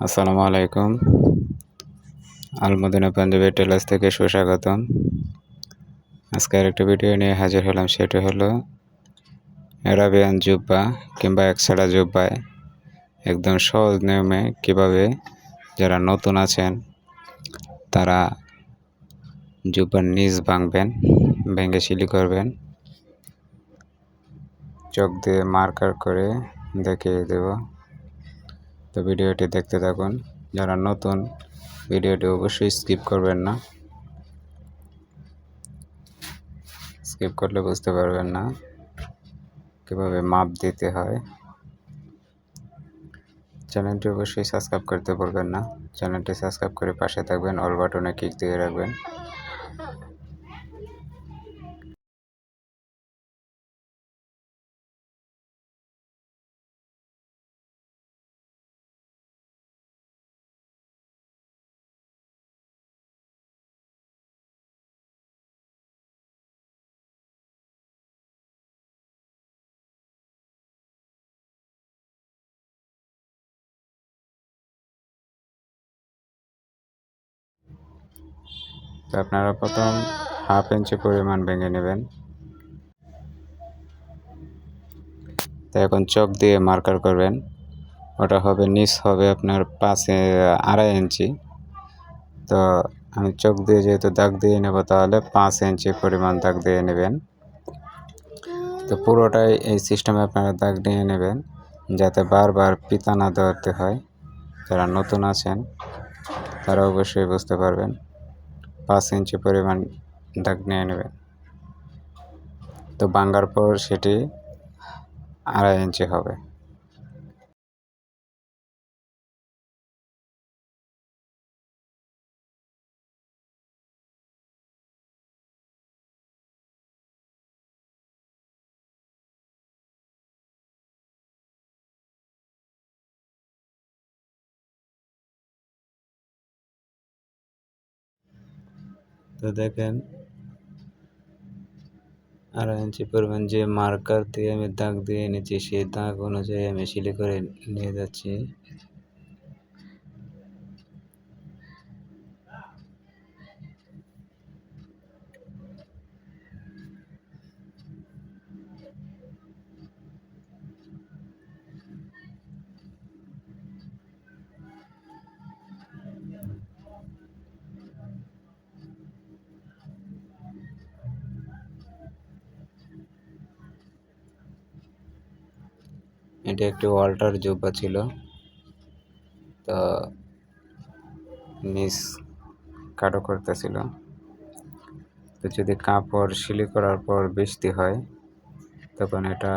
আসসালামু আলাইকুম। আলমদিনা পাঞ্জাবি টেলার্স থেকে সুস্বাগতম। আজকে আরেকটা ভিডিও নিয়ে হাজির হলাম, সেটা হলো অ্যারাবিয়ান জুব্বা কিংবা একছড়া জুব্বায় একদম সহজ নিয়মে কিভাবে যারা নতুন আছেন তারা জুব্বার নিচ ভাঙবেন, ভেঙে সিলি করবেন। চক দিয়ে মার্কার করে দেখিয়ে দেব। তো ভিডিওটি দেখতে থাকুন। যারা নতুন, ভিডিওটি অবশ্যই স্কিপ করবেন না, স্কিপ করলে বুঝতে পারবেন না কীভাবে মাপ দিতে হয়। চ্যানেলটি অবশ্যই সাবস্ক্রাইব করতে ভুলবেন না। চ্যানেলটি সাবস্ক্রাইব করে পাশে থাকবেন, অল বাটনে ক্লিক দিয়ে রাখবেন। তো আপনারা প্রথম হাফ ইঞ্চি পরিমাণ ভেঙে নেবেন। তো এখন চক দিয়ে মার্কার করবেন। ওটা হবে, নিচ হবে আপনার 2.5 ইঞ্চি। তো আমি চক দিয়ে যেহেতু দাগ দিয়ে নেব, তাহলে 5 ইঞ্চি পরিমাণ দাগ দিয়ে নেবেন। তো পুরোটাই এই সিস্টেমে আপনারা দাগ দিয়ে নেবেন, যাতে বারবার পিতা না দেওয়াতে হয়। যারা নতুন আছেন তারা অবশ্যই বুঝতে পারবেন। 5 ইঞ্চি পরিমাণ দাগ নিয়ে নেবেন। তো ভাঙার পর সেটি 2.5 ইঞ্চি হবে। তো দেখেন, 2.5 ইঞ্চি পরিমাণ যে মার্কার দিয়ে আমি দাগ দিয়ে এনেছি, সেই দাগ অনুযায়ী আমি সিলি করে নিয়ে যাচ্ছি। এটা একটি ওয়াল্টার জুব্বা ছিল। তো নিচ কাটো করতেছিল। তো যদি কাপড় সিলি করার পর বৃষ্টি হয়, তখন এটা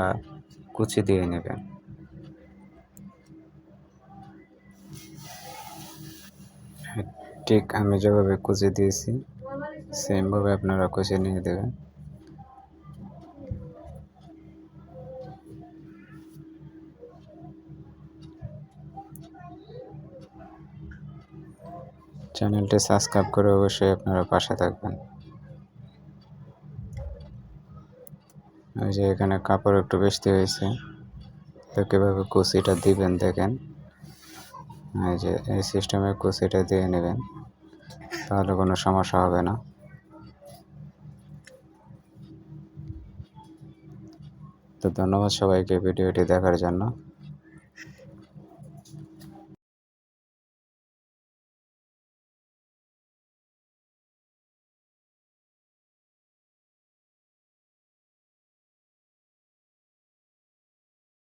কুচি দিয়ে নেবেন। ঠিক আমি যেভাবে কুচি দিয়েছি সেমভাবে আপনারা কুচি নিয়ে দেবেন। চ্যানেলটি সাবস্ক্রাইব করে অবশ্যই আপনারা পাশে থাকবেন। ওই যে এখানে কাপড় একটু বেশি হয়েছে, তো কীভাবে কুচিটা দিবেন দেখেন। এই যে এই সিস্টেমে কুচিটা দিয়ে নেবেন, তাহলে কোনো সমস্যা হবে না। তো ধন্যবাদ সবাইকে ভিডিওটি দেখার জন্য।